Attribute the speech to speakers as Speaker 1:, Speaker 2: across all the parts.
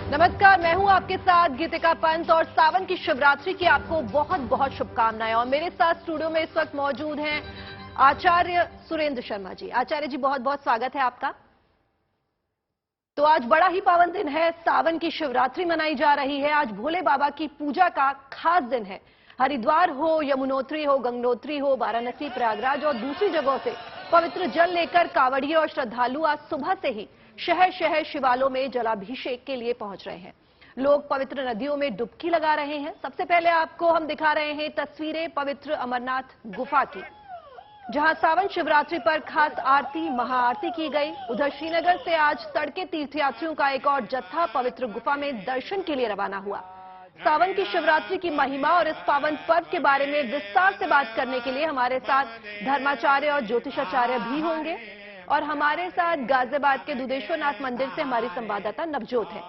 Speaker 1: नमस्कार, मैं हूं आपके साथ गीतिका पंत और सावन की शिवरात्रि की आपको बहुत बहुत शुभकामनाएं। और मेरे साथ स्टूडियो में इस वक्त मौजूद हैं आचार्य सुरेंद्र शर्मा जी। आचार्य जी, बहुत बहुत स्वागत है आपका। तो आज बड़ा ही पावन दिन है, सावन की शिवरात्रि मनाई जा रही है। आज भोले बाबा की पूजा का खास दिन है। हरिद्वार हो, यमुनोत्री हो, गंगोत्री हो, वाराणसी, प्रयागराज और दूसरी जगहों से पवित्र जल लेकर कांवड़िए और श्रद्धालु आज सुबह से ही शहर शहर शिवालयों में जलाभिषेक के लिए पहुंच रहे हैं। लोग पवित्र नदियों में डुबकी लगा रहे हैं। सबसे पहले आपको हम दिखा रहे हैं तस्वीरें पवित्र अमरनाथ गुफा की, जहां सावन शिवरात्रि पर खास आरती, महाआरती की गई। उधर श्रीनगर से आज तड़के तीर्थयात्रियों का एक और जत्था पवित्र गुफा में दर्शन के लिए रवाना हुआ। सावन की शिवरात्रि की महिमा और इस पावन पर्व के बारे में विस्तार से बात करने के लिए हमारे साथ धर्माचार्य और ज्योतिषाचार्य भी होंगे। और हमारे साथ गाजियाबाद के दुधेश्वरनाथ मंदिर से हमारी संवाददाता नवजोत है।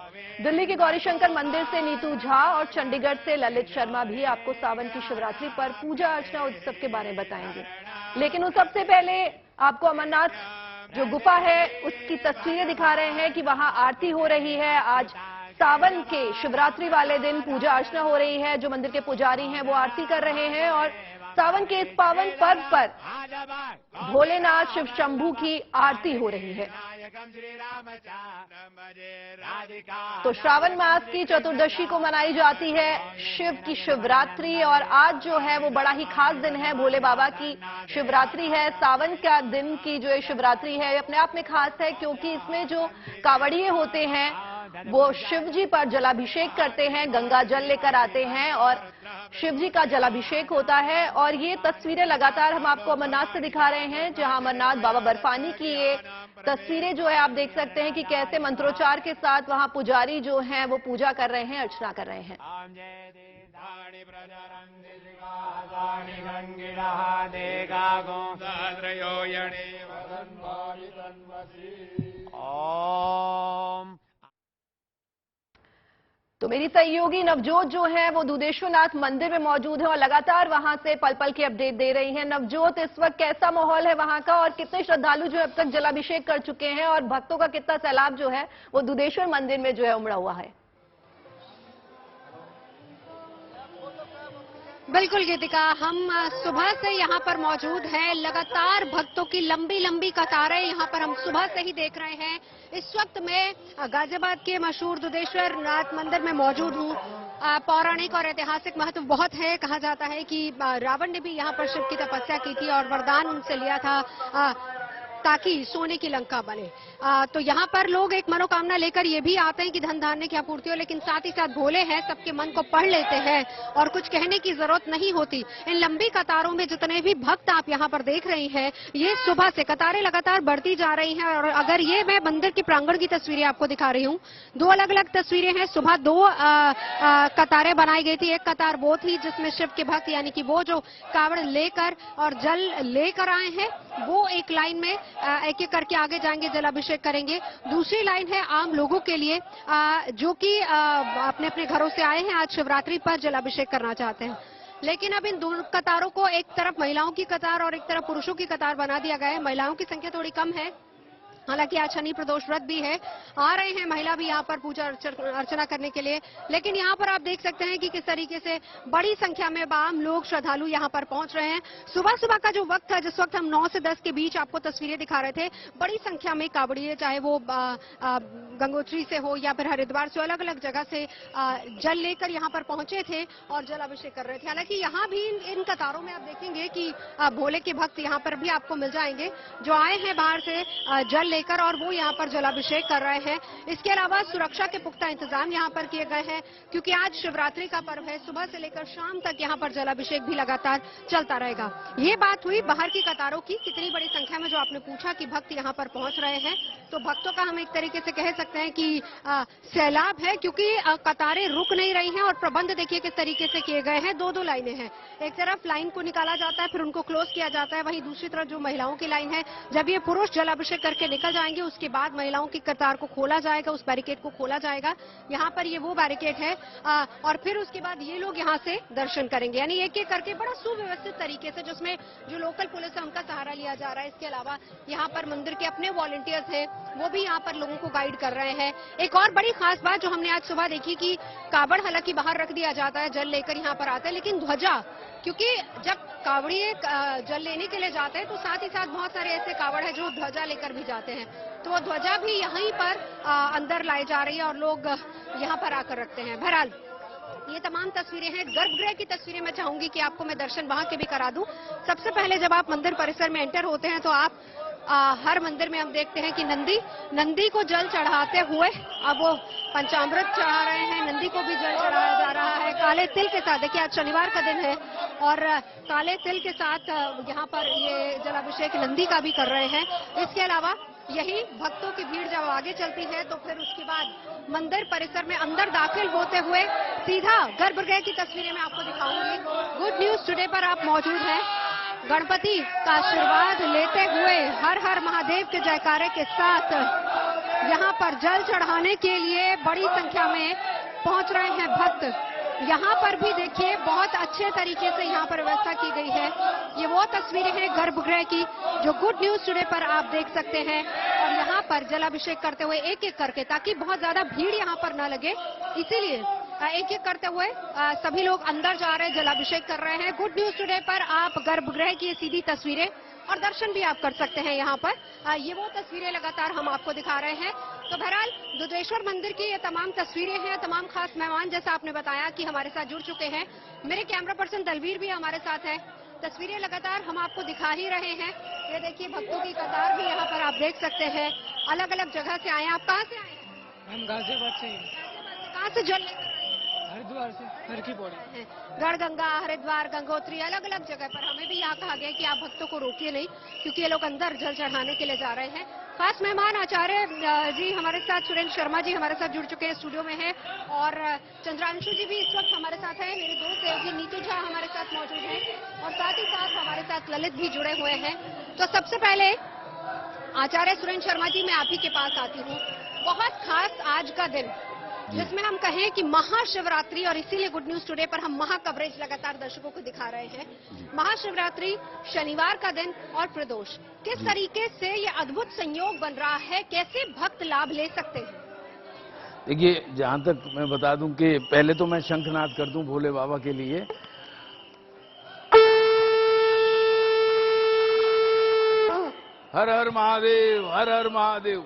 Speaker 1: दिल्ली के गौरीशंकर मंदिर से नीतू झा और चंडीगढ़ से ललित शर्मा भी आपको सावन की शिवरात्रि पर पूजा अर्चना उत्सव के बारे में बताएंगे। लेकिन उस सबसे पहले आपको अमरनाथ जो गुफा है उसकी तस्वीरें दिखा रहे हैं कि वहां आरती हो रही है। आज सावन के शिवरात्रि वाले दिन पूजा अर्चना हो रही है। जो मंदिर के पुजारी हैं वो आरती कर रहे हैं और सावन के इस पावन पर्व पर भोलेनाथ शिव शंभू की आरती हो रही है। तो श्रावण मास की चतुर्दशी को मनाई जाती है शिव की शिवरात्रि और आज जो है वो बड़ा ही खास दिन है। भोले बाबा की शिवरात्रि है। सावन का दिन की जो शिवरात्रि है अपने आप में खास है, क्योंकि इसमें जो कांवड़िए होते हैं वो शिव जी पर जलाभिषेक करते हैं, गंगा जल लेकर आते हैं और शिव जी का जलाभिषेक होता है। और ये तस्वीरें लगातार हम आपको अमरनाथ से दिखा रहे हैं, जहां अमरनाथ बाबा बर्फानी की ये तस्वीरें जो है आप देख सकते हैं कि कैसे मंत्रोच्चार के साथ वहां पुजारी जो हैं वो पूजा कर रहे हैं, अर्चना कर रहे हैं। तो मेरी सहयोगी नवजोत जो है वो दुधेश्वरनाथ मंदिर में मौजूद है और लगातार वहां से पल पल की अपडेट दे रही हैं। नवजोत, इस वक्त कैसा माहौल है वहां का और कितने श्रद्धालु जो अब तक जलाभिषेक कर चुके हैं और भक्तों का कितना सैलाब जो है वो दुधेश्वर मंदिर में जो है उमड़ा हुआ है?
Speaker 2: बिल्कुल गीतिका, हम सुबह से यहाँ पर मौजूद हैं। लगातार भक्तों की लंबी लंबी कतारें यहाँ पर हम सुबह से ही देख रहे हैं। इस वक्त मैं गाजियाबाद के मशहूर दुधेश्वर नाथ मंदिर में मौजूद हूँ। पौराणिक और ऐतिहासिक महत्व बहुत है। कहा जाता है कि रावण ने भी यहाँ पर शिव की तपस्या की थी और वरदान उनसे लिया था ताकि सोने की लंका बने। तो यहाँ पर लोग एक मनोकामना लेकर ये भी आते हैं कि धन धान्य की आपूर्ति हो, लेकिन साथ ही साथ भोले हैं, सबके मन को पढ़ लेते हैं और कुछ कहने की जरूरत नहीं होती। इन लंबी कतारों में जितने भी भक्त आप यहाँ पर देख रहे हैं, ये सुबह से कतारें लगातार बढ़ती जा रही हैं। और अगर ये मैं मंदिर की प्रांगण की तस्वीरें आपको दिखा रही हूँ, दो अलग अलग तस्वीरें हैं। सुबह दो कतारें बनाई गई थी। एक कतार वो थी जिसमें शिव के भक्त यानी कि वो जो कावड़ लेकर और जल लेकर आए हैं वो एक लाइन में एक एक करके आगे जाएंगे, जलाभिषेक करेंगे। दूसरी लाइन है आम लोगों के लिए जो कि अपने अपने घरों से आए हैं, आज शिवरात्रि पर जलाभिषेक करना चाहते हैं। लेकिन अब इन दोनों कतारों को एक तरफ महिलाओं की कतार और एक तरफ पुरुषों की कतार बना दिया गया है। महिलाओं की संख्या थोड़ी कम है, हालांकि आज शनि प्रदोष व्रत भी है। आ रहे हैं महिला भी यहाँ पर पूजा अर्चना करने के लिए। लेकिन यहाँ पर आप देख सकते हैं कि किस तरीके से बड़ी संख्या में आम लोग श्रद्धालु यहाँ पर पहुंच रहे हैं। सुबह सुबह का जो वक्त था, जिस वक्त हम 9 से 10 के बीच आपको तस्वीरें दिखा रहे थे, बड़ी संख्या में कांवड़िए, चाहे वो गंगोत्री से हो या फिर हरिद्वार से, अलग अलग जगह से जल लेकर यहाँ पर पहुंचे थे और जलाभिषेक कर रहे थे। हालांकि यहाँ भी इन कतारों में आप देखेंगे कि भोले के भक्त यहाँ पर भी आपको मिल जाएंगे जो आए हैं बाहर से जल लेकर और वो यहाँ पर जलाभिषेक कर रहे हैं। इसके अलावा सुरक्षा के पुख्ता इंतजाम यहाँ पर किए गए हैं, क्योंकि आज शिवरात्रि का पर्व है। सुबह से लेकर शाम तक यहाँ पर जलाभिषेक भी लगातार चलता रहेगा। ये बात हुई बाहर की कतारों की। कितनी बड़ी संख्या में जो आपने पूछा कि भक्त यहाँ पर पहुंच रहे हैं, तो भक्तों का हम एक तरीके से कह सकते हैं कि सैलाब है, क्योंकि कतारें रुक नहीं रही हैं। और प्रबंध देखिए किस तरीके से किए गए हैं। दो दो लाइनें हैं, एक तरफ लाइन को निकाला जाता है, फिर उनको क्लोज किया जाता है, वहीं दूसरी तरफ जो महिलाओं की लाइन है, जब ये पुरुष जलाभिषेक करके निकल निकल जाएंगे, उसके बाद महिलाओं की कतार को खोला जाएगा, उस बैरिकेड को खोला जाएगा। यहाँ पर ये वो बैरिकेड है और फिर उसके बाद ये लोग यहाँ से दर्शन करेंगे, यानी एक एक करके बड़ा सुव्यवस्थित तरीके से, जिसमें जो लोकल पुलिस है उनका सहारा लिया जा रहा है। इसके अलावा यहाँ पर मंदिर के अपने वॉलंटियर्स हैं, वो भी यहाँ पर लोगों को गाइड कर रहे हैं। एक और बड़ी खास बात जो हमने आज सुबह देखी कि कावड़ हालांकि बाहर रख दिया जाता है, जल लेकर यहाँ पर आते हैं, लेकिन ध्वजा, क्योंकि जब कावड़िए जल लेने के लिए जाते हैं तो साथ ही साथ बहुत सारे ऐसे कावड़ है जो ध्वजा लेकर भी जाते हैं, तो वो ध्वजा भी यहीं पर अंदर लाई जा रही है और लोग यहाँ पर आकर रखते हैं। बहरहाल ये तमाम तस्वीरें हैं, गर्भगृह की तस्वीरें मैं चाहूंगी कि आपको मैं दर्शन वहां के भी करा दूं। सबसे पहले जब आप मंदिर परिसर में एंटर होते हैं तो आप हर मंदिर में हम देखते हैं कि नंदी को जल चढ़ाते हुए अब वो पंचामृत चढ़ा रहे हैं, नंदी को भी जल चढ़ाया जा रहा है काले तिल के साथ। देखिए आज शनिवार का दिन है और काले तिल के साथ यहाँ पर ये जलाभिषेक नंदी का भी कर रहे हैं। इसके अलावा यही भक्तों की भीड़ जब आगे चलती है तो फिर उसके बाद मंदिर परिसर में अंदर दाखिल होते हुए सीधा गर्भगृह की तस्वीरें मैं आपको दिखाऊंगी। गुड न्यूज टुडे पर आप मौजूद हैं, गणपति का आशीर्वाद लेते हुए हर हर महादेव के जयकारे के साथ यहाँ पर जल चढ़ाने के लिए बड़ी संख्या में पहुंच रहे हैं भक्त। यहाँ पर भी देखिए बहुत अच्छे तरीके से यहाँ पर व्यवस्था की गई है। ये वो तस्वीरें हैं गर्भगृह की जो गुड न्यूज टुडे पर आप देख सकते हैं और यहाँ पर जलाभिषेक करते हुए एक एक करके, ताकि बहुत ज्यादा भीड़ यहाँ पर न लगे, इसीलिए एक एक करते हुए सभी लोग अंदर जा रहे हैं, जलाभिषेक कर रहे हैं। गुड न्यूज टुडे पर आप गर्भगृह की सीधी तस्वीरें और दर्शन भी आप कर सकते हैं यहाँ पर। ये वो तस्वीरें लगातार हम आपको दिखा रहे हैं। तो बहरहाल दुधेश्वर मंदिर की ये तमाम तस्वीरें हैं, तमाम खास मेहमान जैसा आपने बताया कि हमारे साथ जुड़ चुके हैं। मेरे कैमरा पर्सन दलवीर भी हमारे साथ है, तस्वीरें लगातार हम आपको दिखा ही रहे हैं। ये देखिए भक्तों की कतार भी यहाँ पर आप देख सकते हैं, अलग अलग जगह से आए हैं। आप कहाँ से आए हैं?
Speaker 3: हम गाजियाबाद से।
Speaker 2: कहाँ से जल लेकर?
Speaker 3: हरिद्वार से, हर की पौड़ी।
Speaker 2: गढ़गंगा, हरिद्वार, गंगोत्री, अलग अलग जगह पर हमें भी यहाँ कहा गया कि आप भक्तों को रोकिए नहीं, क्योंकि ये लोग अंदर जल चढ़ाने के लिए जा रहे हैं। खास मेहमान आचार्य जी हमारे साथ, सुरेंद्र शर्मा जी हमारे साथ जुड़ चुके हैं, स्टूडियो में हैं, और चंद्रांशु जी भी इस वक्त हमारे साथ हैं। मेरे दोस्त सहयोगी नीतू झा हमारे साथ मौजूद हैं और साथ ही साथ हमारे साथ ललित भी जुड़े हुए हैं। तो सबसे पहले आचार्य सुरेंद्र शर्मा जी, मैं आप ही के पास आती हूँ। बहुत खास आज का दिन, जिसमें हम कहें कि महाशिवरात्रि, और इसीलिए गुड न्यूज टुडे पर हम महा कवरेज लगातार दर्शकों को दिखा रहे हैं। महाशिवरात्रि, शनिवार का दिन और प्रदोष, किस तरीके से ये अद्भुत संयोग बन रहा है, कैसे भक्त लाभ ले सकते हैं?
Speaker 4: देखिए, जहां तक मैं बता दूं कि पहले तो मैं शंखनाद कर दूं भोले बाबा के लिए। हर हर महादेव, हर हर महादेव।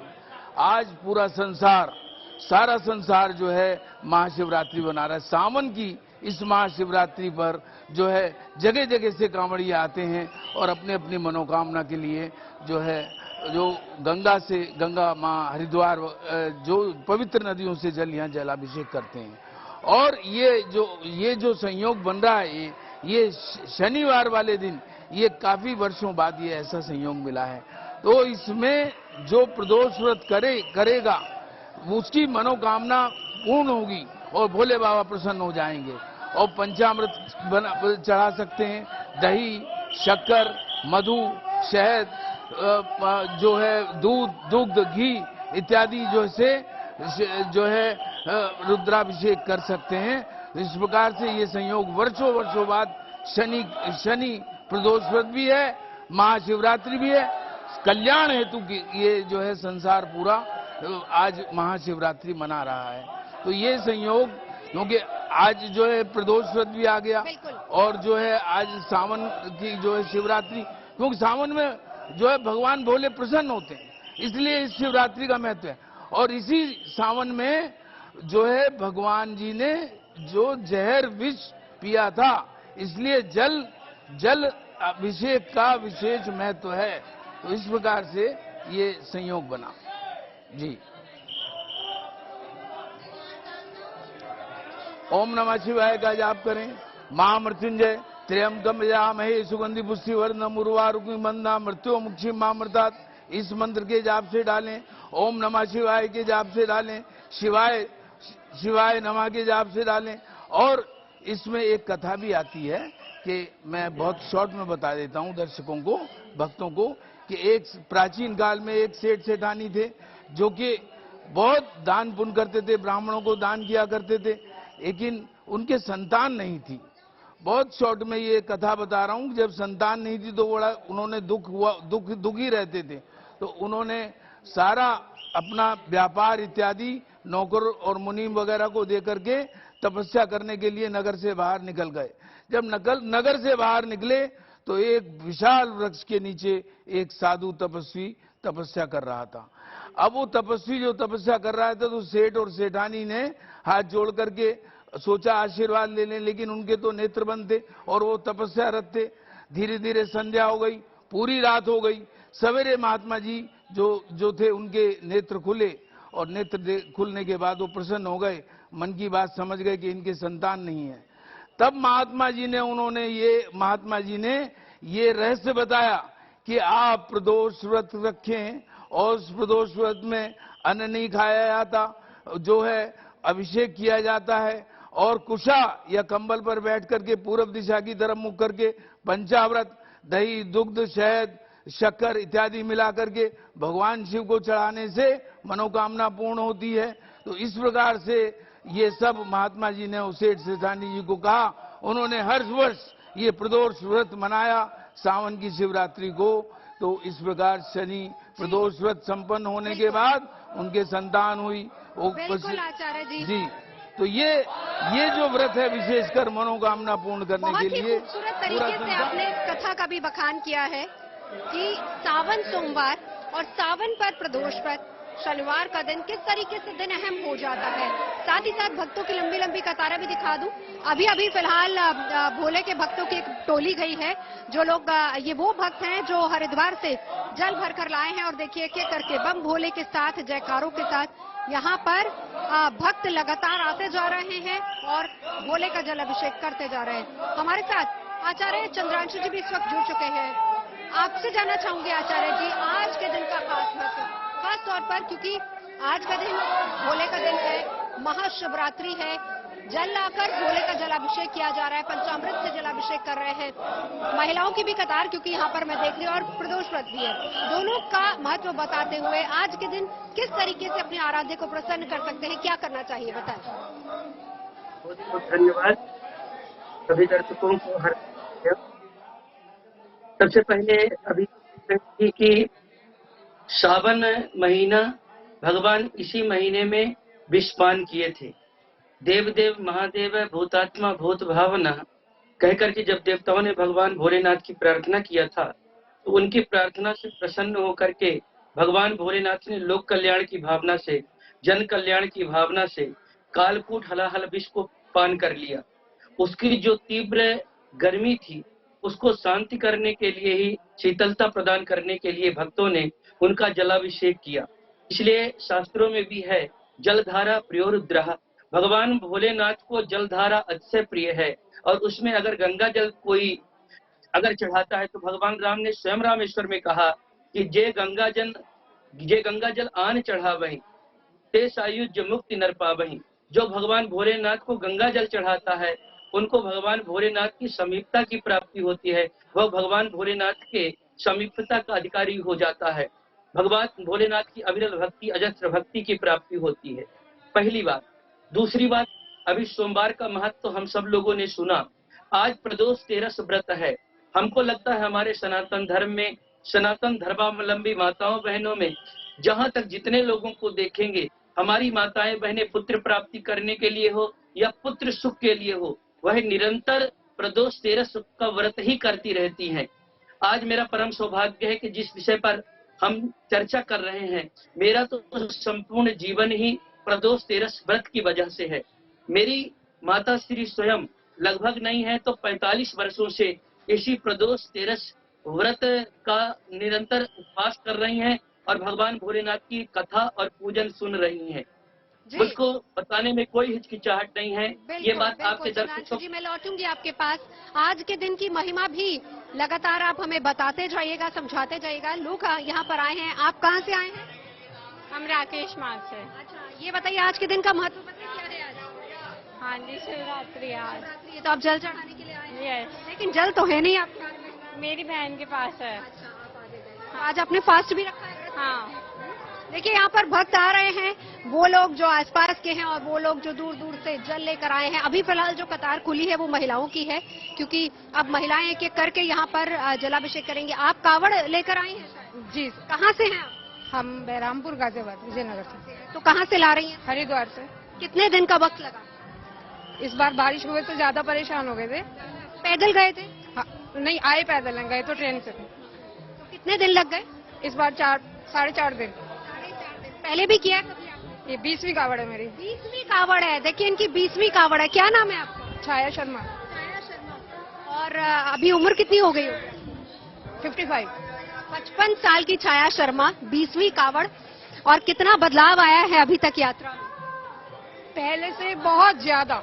Speaker 4: आज पूरा संसार, सारा संसार जो है महाशिवरात्रि मना रहा है। सावन की इस महाशिवरात्रि पर जो है जगह जगह से कांवड़िए आते हैं और अपने अपनी मनोकामना के लिए जो है, जो गंगा माँ, हरिद्वार, जो पवित्र नदियों से जल यहाँ जलाभिषेक करते हैं। और ये जो संयोग बन रहा है, ये शनिवार वाले दिन, ये काफी वर्षों बाद ये ऐसा संयोग मिला है। तो इसमें जो प्रदोष व्रत करेगा उसकी मनोकामना पूर्ण होगी और भोले बाबा प्रसन्न हो जाएंगे। और पंचामृत चढ़ा सकते हैं, दही, शक्कर, मधु, शहद, जो है दूध, दुग्ध, घी इत्यादि जो है रुद्राभिषेक कर सकते हैं। इस प्रकार से ये संयोग वर्षों बाद शनि प्रदोष व्रत भी है, महाशिवरात्रि भी है, कल्याण हेतु ये जो है संसार पूरा आज महाशिवरात्रि मना रहा है। तो ये संयोग, क्योंकि आज जो है प्रदोष व्रत भी आ गया और जो है आज सावन की जो है शिवरात्रि, क्योंकि सावन में जो है भगवान भोले प्रसन्न होते हैं, इसलिए इस शिवरात्रि का महत्व है। और इसी सावन में जो है भगवान जी ने जो जहर विष पिया था, इसलिए जल अभिषेक का विशेष महत्व है। तो इस प्रकार से ये संयोग बना जी। ओम नमः शिवाय का जाप करें। महामृत्युंजय त्र्यंबकम यजामहे सुगंधि पुष्टिवर्धनम उर्वारुकमिव बन्धनानां मृत्योर्मुक्षीयमामृतात्। इस मंत्र के जाप से डालें, ओम नमः शिवाय के जाप से डालें, शिवाय नमः के जाप से डालें। और इसमें एक कथा भी आती है कि मैं बहुत शॉर्ट में बता देता हूं दर्शकों को, भक्तों को, कि एक प्राचीन काल में एक सेठ सेठानी थे जो कि बहुत दान पुण्य करते थे, ब्राह्मणों को दान किया करते थे, लेकिन उनके संतान नहीं थी। बहुत शॉर्ट में ये कथा बता रहा हूँ। जब संतान नहीं थी तो बड़ा उन्होंने दुखी रहते थे। तो उन्होंने सारा अपना व्यापार इत्यादि नौकर और मुनीम वगैरह को दे करके तपस्या करने के लिए नगर से बाहर निकल गए। जब नगर से बाहर निकले तो एक विशाल वृक्ष के नीचे एक साधु तपस्वी तपस्या कर रहा था। अब वो तपस्वी जो तपस्या कर रहा था तो सेठ और सेठानी ने हाथ जोड़ करके सोचा आशीर्वाद ले लें, लेकिन उनके तो नेत्र बंद थे और वो तपस्यारत थे। धीरे धीरे संध्या हो गई, पूरी रात हो गई। सवेरे महात्मा जी जो थे उनके नेत्र खुले और नेत्र खुलने के बाद वो प्रसन्न हो गए, मन की बात समझ गए कि इनके संतान नहीं है। तब महात्मा जी ने ये रहस्य बताया कि आप प्रदोष व्रत रखें और उस प्रदोष व्रत में अन्न नहीं खाया जाता, जो है अभिषेक किया जाता है और कुशा या कंबल पर बैठ करके पूर्व दिशा की तरफ मुख करके पंचाव्रत दही दुग्ध शहद शक्कर इत्यादि मिला करके भगवान शिव को चढ़ाने से मनोकामना पूर्ण होती है। तो इस प्रकार से ये सब महात्मा जी ने उस सेठ सेठानी जी को कहा। उन्होंने हर वर्ष ये प्रदोष व्रत मनाया सावन की शिवरात्रि को। तो इस प्रकार शनि प्रदोष व्रत संपन्न होने के बाद उनके संतान हुई।
Speaker 2: बिल्कुल आचार्य जी।
Speaker 4: तो ये जो व्रत है विशेषकर मनोकामना पूर्ण करने के लिए
Speaker 2: बहुत ही खूबसूरत तरीके से आपने इस कथा का भी बखान किया है कि सावन सोमवार और सावन पर प्रदोष व्रत शनिवार का दिन किस तरीके से दिन अहम हो जाता है। साथ ही साथ भक्तों की लंबी लंबी कतारें भी दिखा दूं। अभी फिलहाल भोले के भक्तों की एक टोली गई है। जो लोग ये वो भक्त हैं जो हरिद्वार से जल भर कर लाए हैं और देखिए एक एक करके बम भोले के साथ जयकारों के साथ यहाँ पर भक्त लगातार आते जा रहे हैं और भोले का जल अभिषेक करते जा रहे हैं। हमारे साथ आचार्य चंद्रांशु जी भी इस वक्त जुड़ चुके हैं। आपसे जानना चाहूंगी आचार्य जी, आज के दिन का खास तौर पर क्योंकि आज का दिन भोले का दिन है, महाशिवरात्रि है, जल लाकर भोले का जलाभिषेक किया जा रहा है, पंचामृत से जलाभिषेक कर रहे हैं। महिलाओं की भी कतार क्योंकि यहाँ पर मैं देख रही हूँ और प्रदोष व्रत भी है। दोनों का महत्व बताते हुए आज के दिन किस तरीके से अपने आराध्य को प्रसन्न कर सकते हैं, क्या करना चाहिए बताएं।
Speaker 5: बहुत बहुत धन्यवाद सभी दर्शकों को। सबसे पहले अभी कि सावन महीना भगवान इसी महीने में विषपान किए थे। देव देव महादेव भूतात्मा भूत भावना कहकर के जब देवताओं ने भगवान भोलेनाथ की प्रार्थना किया था तो उनकी प्रार्थना से प्रसन्न होकर के भगवान भोलेनाथ ने लोक कल्याण की भावना से, जन कल्याण की भावना से कालकूट हलाहल विष को पान कर लिया। उसकी जो तीव्र गर्मी थी उसको शांति करने के लिए ही, शीतलता प्रदान करने के लिए भक्तों ने उनका जलाभिषेक किया। इसलिए शास्त्रों में भी है जलधारा प्रियोरुद्रः, भगवान भोलेनाथ को जलधारा अतिशय प्रिय है। और उसमें अगर गंगा जल कोई अगर चढ़ाता है तो भगवान राम ने स्वयं रामेश्वर में कहा कि जे गंगा जल आन चढ़ावहीं ते सायुज्य मुक्ति नर पावहीं। जो भगवान भोलेनाथ को गंगा जल चढ़ाता है उनको भगवान भोलेनाथ की समीपता की प्राप्ति होती है, वह भगवान भोलेनाथ के समीपता का अधिकारी हो जाता है। भगवान भोलेनाथ की अविरल भक्ति, अजस्र भक्ति की प्राप्ति होती है, पहली बात। दूसरी बात, अभी सोमवार का महत्व तो हम सब लोगों ने सुना। आज प्रदोष तेरस व्रत है। हमको लगता है हमारे सनातन धर्म में, सनातन धर्मावलंबी माताओं बहनों में जहां तक जितने लोगों को देखेंगे, हमारी माताएं बहनें पुत्र प्राप्ति करने के लिए हो या पुत्र सुख के लिए हो, वह निरंतर प्रदोष तेरस का व्रत ही करती रहती हैं। आज मेरा परम सौभाग्य है कि जिस विषय पर हम चर्चा कर रहे हैं, मेरा तो संपूर्ण जीवन ही प्रदोष तेरस व्रत की वजह से है। मेरी माता श्री स्वयं लगभग नहीं है तो 45 वर्षों से इसी प्रदोष तेरस व्रत का निरंतर उपवास कर रही हैं और भगवान भोलेनाथ की कथा और पूजन सुन रही हैं। मुझको बताने में कोई हिचकिचाहट नहीं है। ये बात आपके दर्शकों
Speaker 2: जी मैं लौटूंगी आपके पास। आज के दिन की महिमा भी लगातार आप हमें बताते जाइएगा, समझाते जाइएगा। लोग यहाँ पर आए हैं, आप कहाँ से आए हैं?
Speaker 6: हम राकेश मार्ग से।
Speaker 2: अच्छा, ये बताइए आज के दिन का महत्व बताइए क्या है आज?
Speaker 6: हाँ जी, शिवरात्रि आज।
Speaker 2: तो आप जल चढ़ाने के लिए आए हैं?
Speaker 6: यस।
Speaker 2: लेकिन जल तो है नहीं आपके हाथ में।
Speaker 6: मेरी बहन के पास है।
Speaker 2: अच्छा, आप आगे गए। आज आपने फास्ट भी रखा है?
Speaker 6: हाँ।
Speaker 2: देखिए यहाँ पर भक्त आ रहे हैं, वो लोग जो आसपास के हैं और वो लोग जो दूर दूर से जल लेकर आए हैं। अभी फिलहाल जो कतार खुली है वो महिलाओं की है, क्योंकि अब महिलाएं एक एक करके यहाँ पर जलाभिषेक करेंगे। आप कावड़ लेकर आई हैं?
Speaker 3: जी,
Speaker 2: कहाँ से हैं आप?
Speaker 3: हम बहरामपुर गाजियाबाद विजयनगर से,
Speaker 2: तो कहाँ से ला रही हैं?
Speaker 3: हरिद्वार से।
Speaker 2: कितने दिन का वक्त लगा?
Speaker 3: इस बार बारिश हुए तो ज्यादा परेशान हो गए थे।
Speaker 2: पैदल गए थे?
Speaker 3: हाँ, नहीं आए पैदल नहीं गए तो ट्रेन से थे।
Speaker 2: तो कितने दिन लग गए?
Speaker 3: इस बार 4-4.5 दिन।
Speaker 2: पहले भी किया है कभी आपने?
Speaker 3: ये 20वीं कावड़ है मेरी।
Speaker 2: 20वीं कावड़ है। देखिए इनकी 20वीं कावड़ है। क्या नाम है आपका?
Speaker 3: छाया शर्मा।
Speaker 2: और अभी उम्र कितनी हो गई होगी?
Speaker 3: 55।
Speaker 2: 55 साल की छाया शर्मा, 20वीं कावड़। और कितना बदलाव आया है अभी तक यात्रा में?
Speaker 3: पहले से बहुत ज्यादा।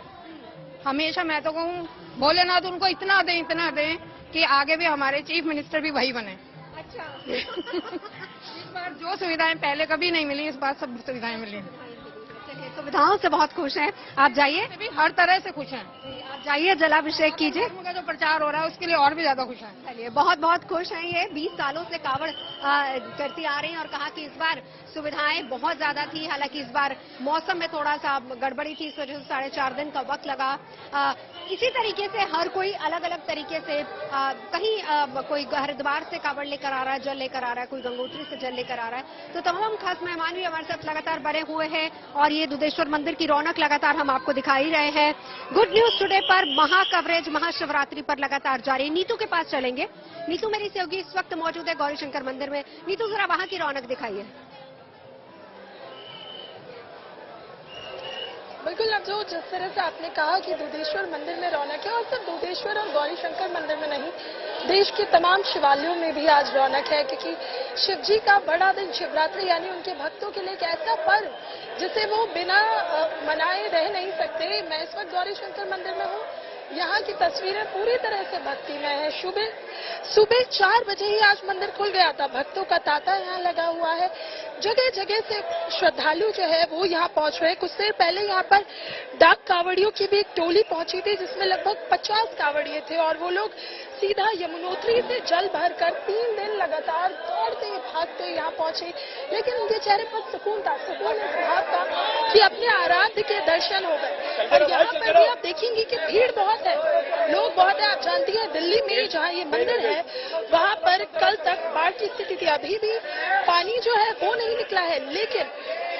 Speaker 3: हमेशा मैं तो कहूँ भोलेनाथ उनको इतना दें कि आगे भी हमारे चीफ मिनिस्टर भी वही बने।
Speaker 2: अच्छा।
Speaker 3: इस बार जो सुविधाएं पहले कभी नहीं मिली, इस बार सब सुविधाएं मिली।
Speaker 2: चलिए, सुविधाओं से बहुत खुश हैं। आप जाइए,
Speaker 3: भी हर तरह से खुश हैं।
Speaker 2: आप जाइए जलाभिषेक कीजिए।
Speaker 3: उनका जो प्रचार हो रहा है उसके लिए और भी ज्यादा खुश हैं।
Speaker 2: चलिए, बहुत बहुत खुश हैं ये। 20 सालों से कावड़ करती आ रही हैं और कहा कि इस बार सुविधाएं बहुत ज्यादा थी। हालांकि इस बार मौसम में थोड़ा सा गड़बड़ी थी, इस वजह से 4.5 दिन का वक्त लगा। इसी तरीके से हर कोई अलग अलग तरीके से कहीं कोई हरिद्वार से कावड़ लेकर आ रहा है, जल लेकर आ रहा है, कोई गंगोत्री से जल लेकर आ रहा है। तो तमाम खास मेहमान भी हमारे साथ लगातार बने हुए हैं और ये दुधेश्वर मंदिर की रौनक लगातार हम आपको दिखा ही रहे हैं। गुड न्यूज टुडे पर महा कवरेज महाशिवरात्रि पर लगातार जारी है। नीतू के पास चलेंगे। नीतू मेरी सहयोगी इस वक्त मौजूद है गौरीशंकर मंदिर में। नीतू, जरा वहां की रौनक दिखाइए।
Speaker 7: बिल्कुल नवजोत, जिस तरह से आपने कहा कि दुधेश्वर मंदिर में रौनक है, और सिर्फ दुधेश्वर और गौरीशंकर मंदिर में नहीं, देश के तमाम शिवालयों में भी आज रौनक है, क्योंकि शिव जी का बड़ा दिन शिवरात्रि यानी उनके भक्तों के लिए एक ऐसा पर्व जिसे वो बिना मनाए रह नहीं सकते। मैं इस वक्त गौरीशंकर मंदिर में हूँ। यहाँ की तस्वीरें पूरी तरह से भक्तिमय है। सुबह 4 बजे ही आज मंदिर खुल गया था। भक्तों का तांता यहाँ लगा हुआ है। जगह जगह से श्रद्धालु जो है वो यहाँ पहुंच रहे हैं। कुछ देर पहले यहाँ पर डाक कावड़ियों की भी एक टोली पहुंची थी, जिसमें लगभग 50 कावड़िए थे और वो लोग सीधा यमुनोत्री से जल भरकर 3 दिन लगातार दौड़ते भागते यहाँ पहुंचे। लेकिन उनके चेहरे पर सुकून था, सुकून इस बात का कि अपने आराध्य के दर्शन हो गए। और यहाँ पर भी आप देखेंगे कि भीड़ बहुत है, लोग बहुत है। आप जानती हैं दिल्ली में जहाँ ये मंदिर है वहाँ पर कल तक बाढ़ की स्थिति थी। अभी भी पानी जो है वो नहीं निकला है, लेकिन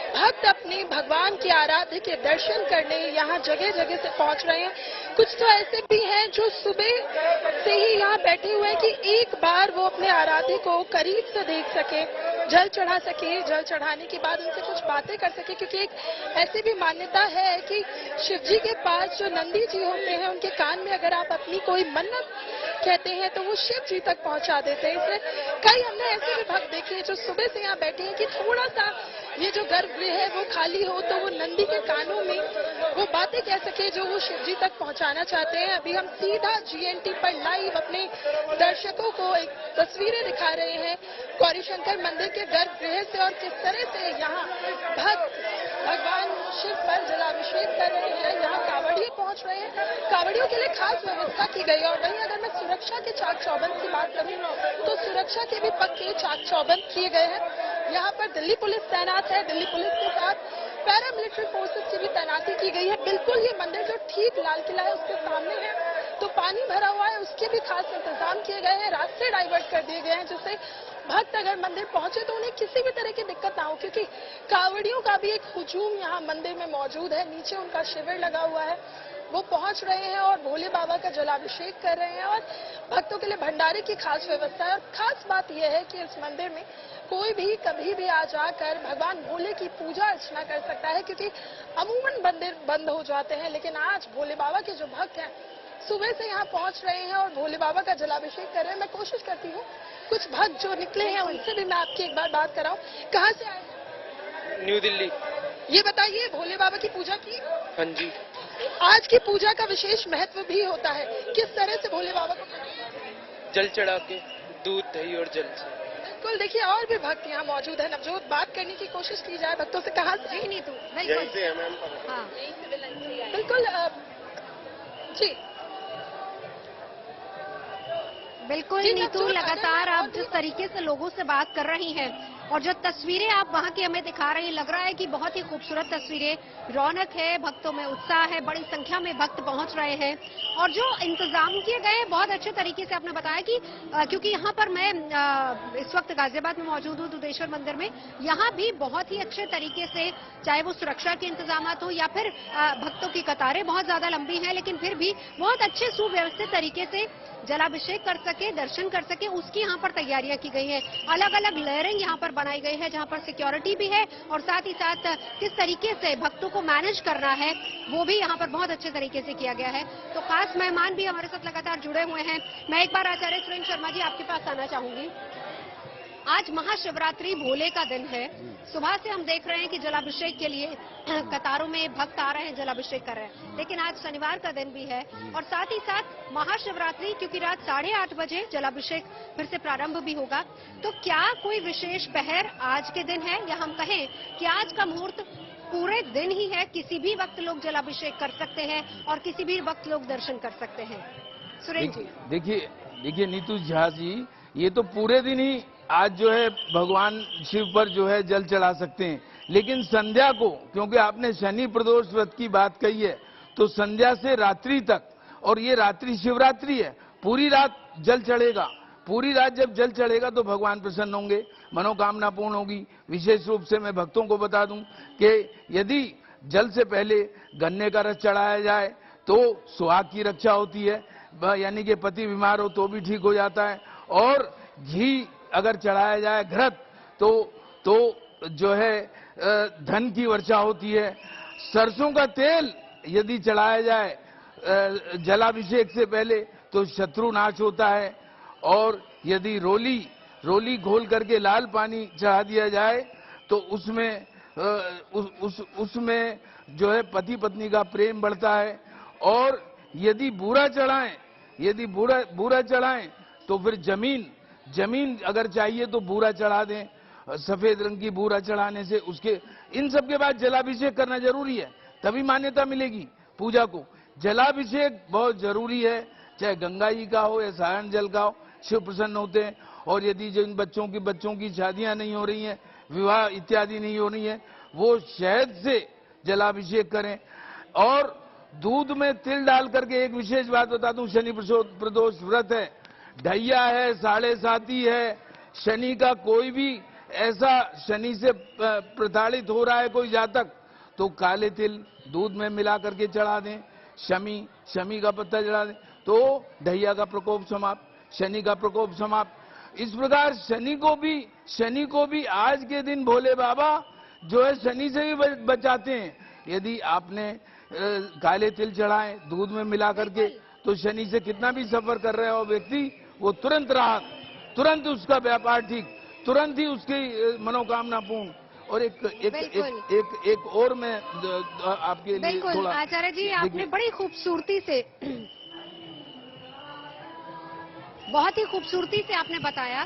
Speaker 7: भक्त अपने भगवान के आराध्य के दर्शन करने यहाँ जगह जगह से पहुंच रहे हैं। कुछ तो ऐसे भी हैं जो सुबह से ही यहाँ बैठे हुए हैं कि एक बार वो अपने आराध्य को करीब से देख सके, जल चढ़ा सके, जल चढ़ाने के बाद उनसे कुछ बातें कर सके। क्योंकि एक ऐसी भी मान्यता है कि शिव जी के पास जो नंदी जी होते हैं, उनके कान में अगर आप अपनी कोई मन्नत कहते हैं तो वो शिव जी तक पहुंचा देते हैं। इसलिए कई हमने ऐसे भी भक्त देखे हैं जो सुबह से यहाँ बैठे हैं कि थोड़ा सा ये जो गर्भगृह है वो खाली हो तो वो नंदी के कानों में वो बातें कह सके जो वो शिव जी तक पहुंचाना चाहते हैं। अभी हम सीधा GNT पर लाइव अपने दर्शकों को एक तस्वीरें दिखा रहे हैं गौरीशंकर मंदिर के गर्भगृह से, और किस तरह से यहाँ भक्त भगवान शिव पर जलाभिषेक कर रहे हैं। यहाँ कावड़िए पहुंच रहे हैं, कावड़ियों के लिए खास व्यवस्था की गई है। और वहीं अगर मैं सुरक्षा के चाक चौबंद की बात करूँ तो सुरक्षा के भी पक्के चाक चौबंद किए गए हैं। यहाँ पर दिल्ली पुलिस तैनात है, दिल्ली पुलिस के साथ पैरामिलिट्री फोर्सेस की भी तैनाती की गई है। बिल्कुल ये मंदिर जो ठीक लाल किला है उसके सामने है, तो पानी भरा हुआ है, उसके भी खास इंतजाम किए गए हैं। रास्ते डाइवर्ट कर दिए गए हैं जिससे भक्त अगर मंदिर पहुंचे तो उन्हें किसी भी तरह की दिक्कत ना हो, क्योंकि कावड़ियों का भी एक हुजूम यहाँ मंदिर में मौजूद है। नीचे उनका शिविर लगा हुआ है, वो पहुंच रहे हैं और भोले बाबा का जलाभिषेक कर रहे हैं। और भक्तों के लिए भंडारे की खास व्यवस्था है। और खास बात यह है कि इस मंदिर में कोई भी कभी भी आ जाकर भगवान भोले की पूजा अर्चना कर सकता है, क्योंकि अमूमन मंदिर बंद हो जाते हैं। लेकिन आज भोले बाबा के जो भक्त हैं सुबह से यहाँ पहुंच रहे हैं और भोले बाबा का जलाभिषेक कर रहे हैं। मैं कोशिश करती हूँ कुछ भक्त जो निकले हैं उनसे भी मैं आपकी एक बार बात कराऊं। कहाँ से आए?
Speaker 8: न्यू दिल्ली।
Speaker 7: ये बताइए, भोले बाबा की पूजा की?
Speaker 8: हाँ जी।
Speaker 7: आज की पूजा का विशेष महत्व भी होता है, किस तरह से भोले बाबा को?
Speaker 8: जल चढ़ा के, दूध दही और जल से।
Speaker 7: बिल्कुल, देखिए और भी भक्त यहाँ मौजूद है। नवजोत, बात करने की कोशिश की जाए भक्तों से। कहाँ से?
Speaker 2: नहीं तू
Speaker 8: यहीं से है मैम।
Speaker 2: हाँ,
Speaker 7: बिल्कुल जी,
Speaker 2: बिल्कुल
Speaker 7: जिन
Speaker 2: नीतू,
Speaker 7: बच्चों को
Speaker 2: लगातार आप
Speaker 7: बहुत
Speaker 2: जिस तरीके से लोगों से बात कर रही हैं और जो तस्वीरें आप वहां की हमें दिखा रही हैं, लग रहा है कि बहुत ही खूबसूरत तस्वीरें, रौनक है, भक्तों में उत्साह है, बड़ी संख्या में भक्त पहुंच रहे हैं और जो इंतजाम किए गए हैं बहुत अच्छे तरीके से आपने बताया कि क्योंकि यहाँ पर मैं इस वक्त गाजियाबाद में मौजूद हूँ दुधेश्वर मंदिर में, यहाँ भी बहुत ही अच्छे तरीके से, चाहे वो सुरक्षा के इंतजाम हो या फिर भक्तों की कतारें बहुत ज्यादा लंबी हैं, लेकिन फिर भी बहुत अच्छे सुव्यवस्थित तरीके से जलाभिषेक कर सके, दर्शन कर सके, उसकी यहाँ पर तैयारियां की गई है। अलग अलग लेयरिंग यहाँ पर बनाई गई है, जहाँ पर सिक्योरिटी भी है और साथ ही साथ किस तरीके से भक्तों को मैनेज करना है वो भी यहाँ पर बहुत अच्छे तरीके से किया गया है। तो खास मेहमान भी हमारे साथ लगातार जुड़े हुए हैं। मैं एक बार आचार्य सुरेंद्र शर्मा जी आपके पास आना चाहूंगी। आज महाशिवरात्रि भोले का दिन है। सुबह से हम देख रहे हैं कि जलाभिषेक के लिए कतारों में भक्त आ रहे हैं, जलाभिषेक कर रहे हैं, लेकिन आज शनिवार का दिन भी है और साथ ही साथ महाशिवरात्रि, क्योंकि रात 8:30 बजे जलाभिषेक फिर से प्रारंभ भी होगा। तो क्या कोई विशेष पहर आज के दिन है, या हम कहें कि आज का मुहूर्त पूरे दिन ही है, किसी भी वक्त लोग जलाभिषेक कर सकते हैं और किसी भी वक्त लोग दर्शन कर सकते हैं? सुरेंद्र जी।
Speaker 4: देखिए नीतू झा जी, ये तो पूरे दिन ही आज जो है भगवान शिव पर जो है जल चढ़ा सकते हैं, लेकिन संध्या को, क्योंकि आपने शनि प्रदोष व्रत की बात कही है, तो संध्या से रात्रि तक, और ये रात्रि शिवरात्रि है, पूरी रात जल चढ़ेगा। पूरी रात जब जल चढ़ेगा तो भगवान प्रसन्न होंगे, मनोकामना पूर्ण होगी। विशेष रूप से मैं भक्तों को बता दूं कि यदि जल से पहले गन्ने का रस चढ़ाया जाए तो सुहाग की रक्षा होती है, यानी कि पति बीमार हो तो भी ठीक हो जाता है, और घी अगर चढ़ाया जाए घृत तो जो है धन की वर्षा होती है। सरसों का तेल यदि चढ़ाया जाए जलाभिषेक से पहले तो शत्रु नाश होता है, और यदि रोली घोल करके लाल पानी चढ़ा दिया जाए तो उसमें जो है पति पत्नी का प्रेम बढ़ता है। और यदि बूरा चढ़ाएं तो फिर जमीन अगर चाहिए तो बूरा चढ़ा दें, सफेद रंग की बूरा चढ़ाने से उसके, इन सब के बाद जलाभिषेक करना जरूरी है, तभी मान्यता मिलेगी पूजा को। जलाभिषेक बहुत जरूरी है, चाहे गंगा जी का हो या सायन जल का हो, शिव प्रसन्न होते हैं। और यदि जिन बच्चों की शादियां नहीं हो रही हैं, विवाह इत्यादि नहीं हो रही है, वो शहद से जलाभिषेक करें। और दूध में तिल डाल करके, एक विशेष बात बता दूं, शनि प्रदोष व्रत है, ढैया है, साढ़े साती है, शनि का कोई भी ऐसा शनि से प्रताड़ित हो रहा है कोई जातक, तो काले तिल दूध में मिला करके चढ़ा दें, शमी का पत्ता चढ़ा दें, तो ढैया का प्रकोप समाप्त, शनि का प्रकोप समाप्त। इस प्रकार शनि को भी आज के दिन भोले बाबा जो है शनि से भी बचाते हैं। यदि आपने काले तिल चढ़ाए दूध में मिला करके, तो शनि से कितना भी सफर कर रहे हो व्यक्ति, वो तुरंत राहत, तुरंत उसका व्यापार ठीक, तुरंत ही उसकी मनोकामना पूर्ण। और एक और मैं आपके लिए थोड़ा,
Speaker 2: आचार्य जी आपने बड़ी खूबसूरती से, बहुत ही खूबसूरती से आपने बताया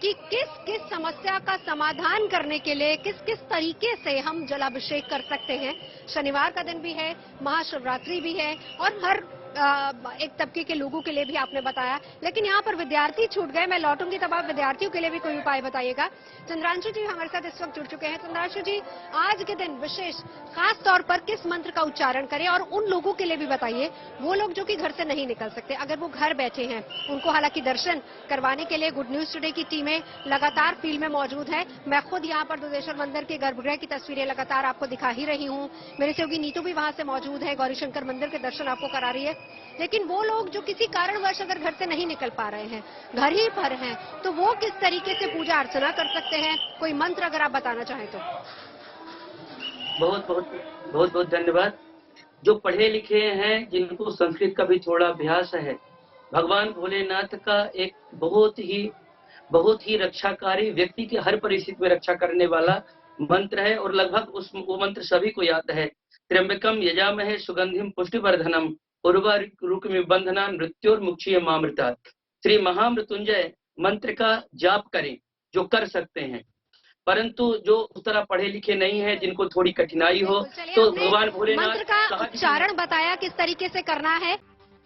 Speaker 2: कि किस किस समस्या का समाधान करने के लिए किस किस तरीके से हम जलाभिषेक कर सकते हैं। शनिवार का दिन भी है, महाशिवरात्रि भी है, और हर एक तबके के लोगों के लिए भी आपने बताया। लेकिन यहाँ पर विद्यार्थी छूट गए, मैं लौटूंगी तब आप विद्यार्थियों के लिए भी कोई उपाय बताइएगा। चंद्रांशु जी हमारे साथ इस वक्त जुड़ चुके हैं। चंद्रांशु जी, आज के दिन विशेष खास तौर पर किस मंत्र का उच्चारण करें, और उन लोगों के लिए भी बताइए, वो लोग जो कि घर से नहीं निकल सकते, अगर वो घर बैठे हैं, उनको हालांकि दर्शन करवाने के लिए गुड न्यूज टुडे की टीमें लगातार फील्ड में मौजूद है। मैं खुद यहाँ पर दुधेश्वर मंदिर के गर्भगृह की तस्वीरें लगातार आपको दिखा ही रही हूँ। मेरे सहयोगी नीतू भी वहां से मौजूद है, गौरीशंकर मंदिर के दर्शन आपको करा रही है। लेकिन वो लोग जो किसी कारणवश अगर घर से नहीं निकल पा रहे हैं, घर ही पर हैं, तो वो किस तरीके से पूजा अर्चना कर सकते हैं? कोई मंत्र अगर आप बताना चाहें तो।
Speaker 5: बहुत धन्यवाद। जो पढ़े लिखे हैं, जिनको संस्कृत का भी थोड़ा अभ्यास है, भगवान भोलेनाथ का एक बहुत ही रक्षाकारी, व्यक्ति की हर परिस्थिति में रक्षा करने वाला मंत्र है, और लगभग वो मंत्र सभी को याद है। त्र्यंबकम यजामहे सुगंधिम पुष्टिवर्धनम उर्वारुकमिव बंधना मृत्योर्मुक्षीय मामृतात्। श्री महामृत्युंजय मंत्र का जाप करें जो कर सकते हैं, परंतु जो उस तरह पढ़े लिखे नहीं है, जिनको थोड़ी कठिनाई हो, तो भगवान भोलेनाथ
Speaker 2: मंत्र का उच्चारण बताया किस तरीके से करना है।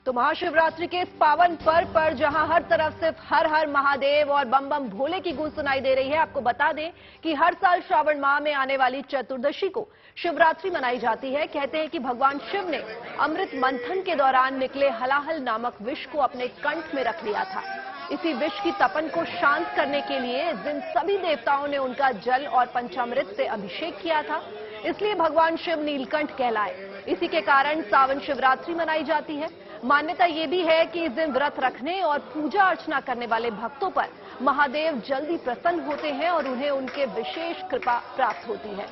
Speaker 1: तो महाशिवरात्रि के इस पावन पर्व पर जहां हर तरफ सिर्फ हर हर महादेव और बम बम भोले की गूंज सुनाई दे रही है, आपको बता दें कि हर साल श्रावण माह में आने वाली चतुर्दशी को शिवरात्रि मनाई जाती है। कहते हैं कि भगवान शिव ने अमृत मंथन के दौरान निकले हलाहल नामक विष को अपने कंठ में रख लिया था। इसी विष की तपन को शांत करने के लिए इस दिन सभी देवताओं ने उनका जल और पंचामृत से अभिषेक किया था। इसलिए भगवान शिव नीलकंठ कहलाए। इसी के कारण सावन शिवरात्रि मनाई जाती है। मान्यता ये भी है कि इस दिन व्रत रखने और पूजा अर्चना करने वाले भक्तों पर महादेव जल्दी प्रसन्न होते हैं और उन्हें उनके विशेष कृपा प्राप्त होती है।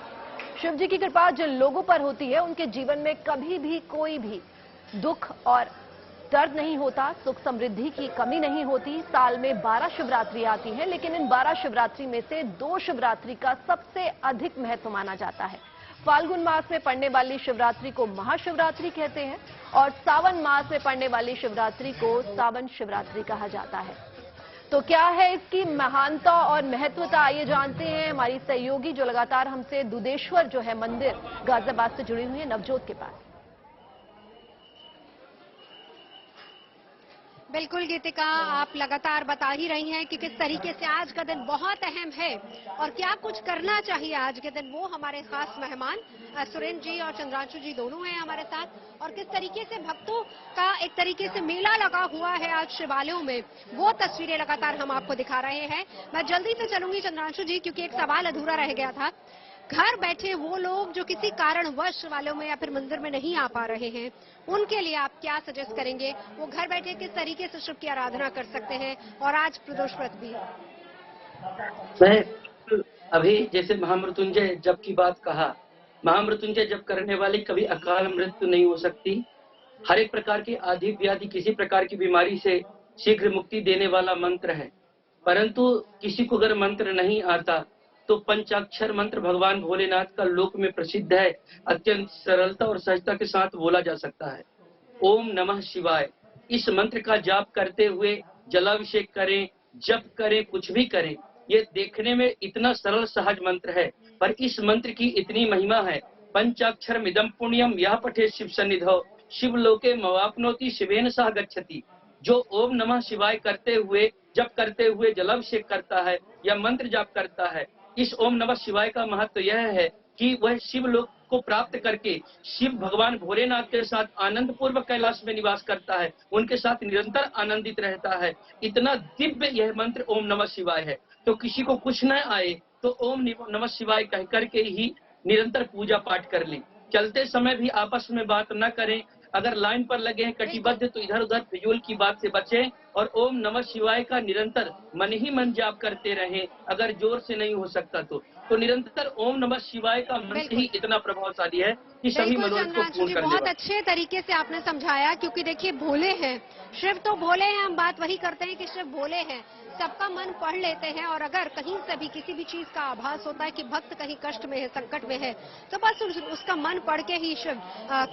Speaker 1: शिव जी की कृपा जिन लोगों पर होती है उनके जीवन में कभी भी कोई भी दुख और दर्द नहीं होता, सुख समृद्धि की कमी नहीं होती। साल में 12 शिवरात्रि आती है, लेकिन इन 12 शिवरात्रि में से 2 शिवरात्रि का सबसे अधिक महत्व माना जाता है। फाल्गुन मास में पड़ने वाली शिवरात्रि को महाशिवरात्रि कहते हैं और सावन मास में पड़ने वाली शिवरात्रि को सावन शिवरात्रि कहा जाता है। तो क्या है इसकी महानता और महत्वता, आइए जानते हैं हमारी सहयोगी जो लगातार हमसे दुधेश्वर जो है मंदिर गाजियाबाद से जुड़ी हुई है, नवजोत के पास।
Speaker 2: बिल्कुल गीतिका, आप लगातार बता ही रही हैं कि किस तरीके से आज का दिन बहुत अहम है और क्या कुछ करना चाहिए आज के दिन। वो हमारे खास मेहमान सुरेंद्र जी और चंद्रांशु जी दोनों हैं हमारे साथ, और किस तरीके से भक्तों का एक तरीके से मेला लगा हुआ है आज शिवालयों में, वो तस्वीरें लगातार हम आपको दिखा रहे हैं। मैं जल्दी से चलूंगी चंद्रांशु जी, क्योंकि एक सवाल अधूरा रह गया था। घर बैठे वो लोग जो किसी कारणवश शिवालयों में या फिर मंदिर में नहीं आ पा रहे हैं, उनके लिए आप क्या सजेस्ट करेंगे? वो घर बैठे किस तरीके से शिव की आराधना कर सकते हैं? और आज प्रदोष व्रत भी।
Speaker 5: मैं अभी जैसे महामृत्युंजय जप की बात कहा, महामृत्युंजय जप करने वाली कभी अकाल मृत्यु नहीं हो सकती। हर एक प्रकार की आदि व्याधि, किसी प्रकार की बीमारी से शीघ्र मुक्ति देने वाला मंत्र है। परंतु किसी को अगर मंत्र नहीं आता तो पंचाक्षर मंत्र भगवान भोलेनाथ का लोक में प्रसिद्ध है। अत्यंत सरलता और सहजता के साथ बोला जा सकता है। ओम नमः शिवाय, इस मंत्र का जाप करते हुए जलाभिषेक करें, जप करें, कुछ भी करें। ये देखने में इतना सरल सहज मंत्र है, पर इस मंत्र की इतनी महिमा है। पंचाक्षर मिदम पुण्यम यह पठे शिव सन्निधौ शिव लोके मवाप्नोति शिवेन सह गच्छति। जो ओम नमः शिवाय करते हुए, जप करते हुए जलाभिषेक करता है या मंत्र जाप करता है, इस ओम नमः शिवाय का महत्व यह है कि वह शिव लोक को प्राप्त करके शिव भगवान भोलेनाथ के साथ आनंद पूर्वक कैलाश में निवास करता है, उनके साथ निरंतर आनंदित रहता है। इतना दिव्य यह मंत्र ओम नमः शिवाय है। तो किसी को कुछ न आए तो ओम नमः शिवाय कह करके ही निरंतर पूजा पाठ कर लें। चलते समय भी आपस में बात न करें। अगर लाइन पर लगे हैं कटिबद्ध तो इधर उधर फिजूल की बात से बचें और ओम नमः शिवाय का निरंतर मन ही मन जाप करते रहें। अगर जोर से नहीं हो सकता तो निरंतर ओम नमः शिवाय का मंत्र ही इतना प्रभावशाली है कि सभी मनोरथ को पूर्ण कर देगा।
Speaker 2: बहुत अच्छे तरीके से आपने समझाया, क्योंकि देखिए भोले हैं, शिव तो भोले हैं। हम बात वही करते हैं कि शिव भोले हैं, सबका मन पढ़ लेते हैं। और अगर कहीं से भी किसी भी चीज का आभास होता है कि भक्त कहीं कष्ट में है, संकट में है, तो बस उसका मन पढ़ के ही शिव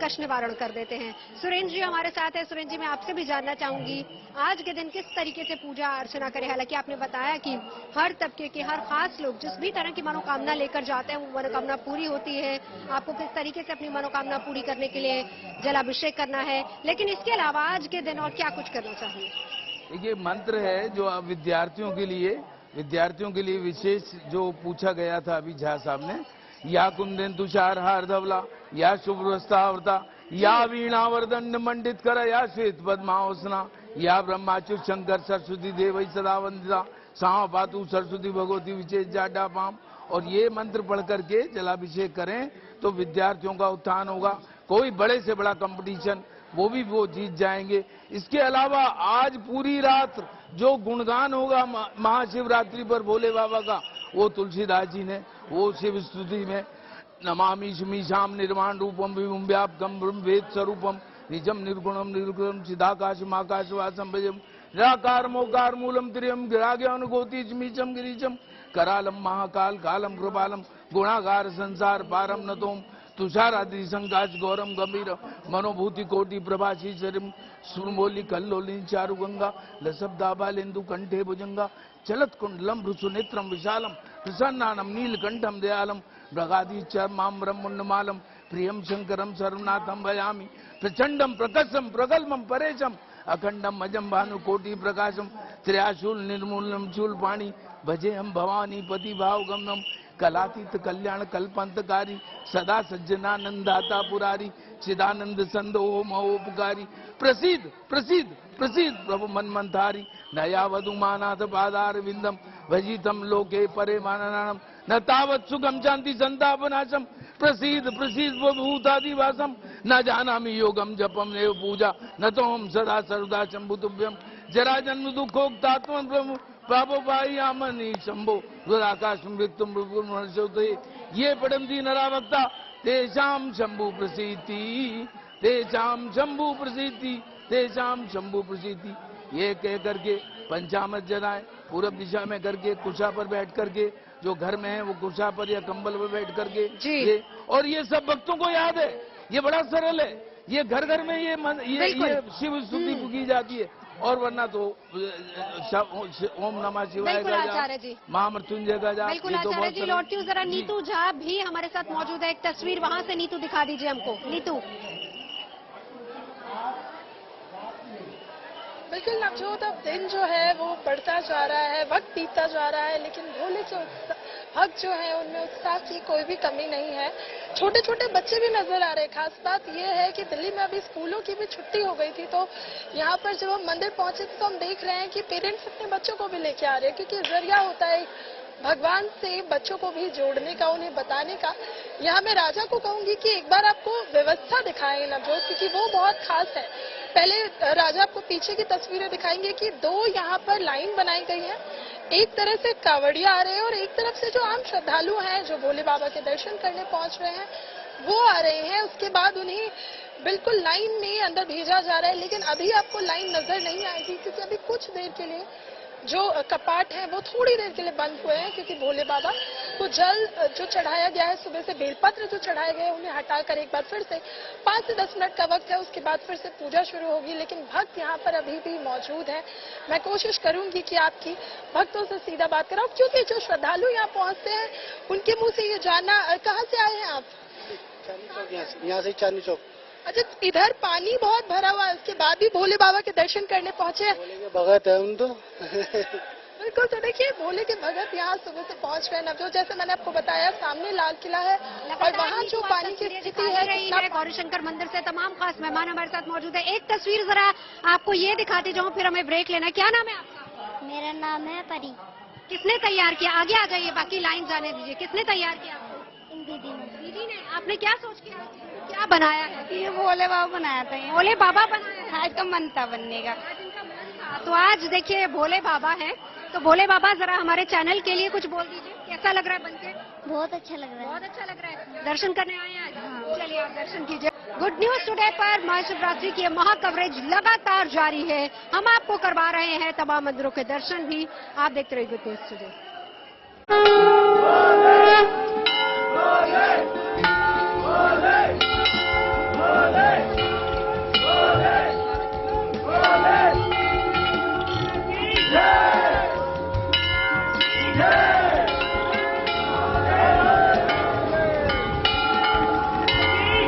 Speaker 2: कष्ट निवारण कर देते हैं। सुरेंद्र जी हमारे साथ है। सुरेंद्र जी, मैं आपसे भी जानना चाहूंगी आज के दिन किस तरीके से पूजा अर्चना करें। हालांकि आपने बताया कि हर तबके के हर खास लोग जिस भी तरह की मनोकामना लेकर जाते हैं वो मनोकामना पूरी होती है। आपको किस तरीके से अपनी मनोकामना पूरी करने के लिए जलाभिषेक करना है, लेकिन इसके अलावा आज के दिन और क्या कुछ करना चाहिए?
Speaker 4: ये मंत्र है जो अब विद्यार्थियों के लिए विशेष जो पूछा गया था अभी झा साहब ने, या कुंदन तुषार हार धवला, या शुभ्रस्तावृता, या वीणावर्दंड मंडित कर, या श्वेत पद्मावसना, या ब्रह्माच्युत शंकर सरस्वती देवई सदा वंदिता, साव पातु सरस्वती भगवती विशेष जाडा पाम। और ये मंत्र पढ़ करके जलाभिषेक करें तो विद्यार्थियों का उत्थान होगा। कोई बड़े से बड़ा कंपटीशन वो जीत जाएंगे। इसके अलावा आज पूरी रात जो गुणगान होगा महाशिवरात्रि पर भोले बाबा का, वो तुलसीदास जी ने वो शिव स्तुति में नमामि मीशाम निर्माण रूपम विभुम व्यापकम ब्रह्म वेद स्वरूपम निजम निर्गुणम निर्गुणम चिदाकाशम आकाशवासम भजम निराकार मोकार मूलम त्रियम गिराग्यानुगोति मीचम गिरीचम करालम महाकाल कालम कृपालम गुणागार संसार पारम नतोम तुषारादि संकाश गौरम गंभीर मनोभूति कोटि प्रभासी शरीम सुरमोली कल्लोलिनी चारु गंगा लसब्दाबालेन्दु कंठे भुजंगा चलत कुंडलम भ्रुसुनेत्रम विशालम प्रसन्नानम नीलकंठम दयालम मृगादि चर्माम्रम मुंडमालम प्रियम शंकरम सर्वनाथम भयामि प्रचंडम प्रकसम प्रगल्भम परेशम अखंडम अजम भानु कोटि प्रकाशम त्र्याशूल निर्मूलम शूलपाणी भजे हम भवानी पति भाव गमनम कलातीत कल्याण कल्पंतकारी सदा सज्जनानंदाता पुरारी चिदानंद संदोह महोपकारी प्रसिद्ध प्रसिद्ध प्रसिद्ध प्रभु मनमंथारी नया वधुमानाथ पादार विंदम भजितम लोके परे माननानम न तावत सुखम शांति संतापनाशम प्रसिद्ध प्रसिद्ध भूतादिवासम न जानामि योगम जपम एव पूजा न तो हम सदा सर्वदा शंभुतुभ्यम जरा जन्म दुखोक्तात्म प्रभु पापो पायामनि शंभो रुदाकाश मृत्युम मृत्युमर्षोते ये पढ़ंती नरावक्ता तेषाम शंभु प्रसिद्धि तेषाम शंभु प्रसिद्धि तेषाम शंभु प्रसिद्धि। ये कह करके पंचामृत जलाएं पूरब दिशा में करके कुर्सा पर बैठ करके, जो घर में है वो कुर्सा पर या कंबल पर बैठ करके ये, और ये सब भक्तों को याद है, ये बड़ा सरल है, ये घर घर में ये शिव स्तुति की जाती है। और वरना तो ओम नमः शिवाय का जाप, महामृत्युंजय का जाप।
Speaker 2: बिल्कुल आचार्य जी, लौटती हूँ जरा। नीतू झा भी हमारे साथ मौजूद है, एक तस्वीर वहां से नीतू दिखा दीजिए हमको। नीतू।
Speaker 7: बिल्कुल नवजोत, अब दिन जो है वो बढ़ता जा रहा है, वक्त बीतता जा रहा है, लेकिन भोले के भक्त जो है उनमें उत्साह की कोई भी कमी नहीं है। छोटे छोटे बच्चे भी नजर आ रहे हैं। खास बात यह है कि दिल्ली में अभी स्कूलों की भी छुट्टी हो गई थी, तो यहाँ पर जब हम मंदिर पहुंचे तो हम देख रहे हैं कि पेरेंट्स अपने बच्चों को भी लेके आ रहे हैं, क्योंकि जरिया होता है भगवान से बच्चों को भी जोड़ने का, उन्हें बताने का। यहाँ मैं राजा को कहूंगी कि एक बार आपको व्यवस्था दिखाएं नवजोत, क्योंकि वो बहुत खास है। पहले राजा आपको पीछे की तस्वीरें दिखाएंगे कि दो यहाँ पर लाइन बनाई गई है। एक तरह से कावड़िया आ रहे हैं और एक तरफ से जो आम श्रद्धालु हैं जो भोले बाबा के दर्शन करने पहुंच रहे हैं वो आ रहे हैं। उसके बाद उन्हें बिल्कुल लाइन में अंदर भेजा जा रहा है, लेकिन अभी आपको लाइन नजर नहीं आएगी, क्योंकि अभी कुछ देर के लिए जो कपाट है वो थोड़ी देर के लिए बंद हुए हैं, क्योंकि भोले बाबा को जल जो चढ़ाया गया है, सुबह से बेलपत्र जो चढ़ाए गए उन्हें हटाकर एक बार फिर से 5 से 10 मिनट का वक्त है, उसके बाद फिर से पूजा शुरू होगी। लेकिन भक्त यहाँ पर अभी भी मौजूद हैं। मैं कोशिश करूंगी कि आपकी भक्तों से सीधा बात कराऊं, क्योंकि जो श्रद्धालु यहाँ पहुँचते हैं उनके मुँह से ये जानना। कहाँ से आए हैं आप?
Speaker 9: यहाँ से चांदनी चौक।
Speaker 7: अच्छा, इधर पानी बहुत भरा हुआ है, उसके बाद भी भोले बाबा के दर्शन करने पहुंचे हैं।
Speaker 9: भोले के भगत है उन तो
Speaker 7: बिल्कुल, तो देखिए भोले के भगत यहाँ सुबह से पहुंच रहे हैं। जैसे मैंने आपको बताया, सामने लाल किला है और वहाँ जो पानी की स्थिति है
Speaker 2: गौरीशंकर मंदिर से तमाम खास मेहमान हमारे साथ मौजूद है। एक तस्वीर जरा आपको ये दिखाती जाऊँ, फिर हमें ब्रेक लेना। क्या नाम है आपका?
Speaker 10: मेरा नाम है परी।
Speaker 2: किसने तैयार किया? आगे आ जाइए, बाकी लाइन जाने दीजिए। किसने तैयार किया आपको? दीदी ने। आपने क्या सोच के क्या बनाया है?
Speaker 10: ये भोले बाबा बनाया था।
Speaker 2: भोले बाबा बनाया है?
Speaker 10: आज का मन था बनने का।
Speaker 2: तो आज देखिए भोले बाबा है, तो भोले बाबा जरा हमारे चैनल के लिए कुछ बोल दीजिए, कैसा लग रहा है बनके?
Speaker 10: बहुत अच्छा लग रहा है।
Speaker 2: बहुत अच्छा लग रहा है। दर्शन करने आए हैं आज? चलिए आप दर्शन कीजिए। गुड न्यूज टुडे पर महाशिवरात्रि की महा कवरेज लगातार जारी है। हम आपको करवा रहे हैं तमाम मंदिरों के दर्शन भी। आप देखते रहिए गुड न्यूज टुडे।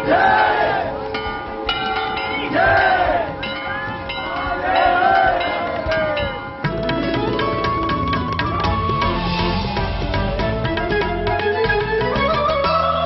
Speaker 11: Yeah!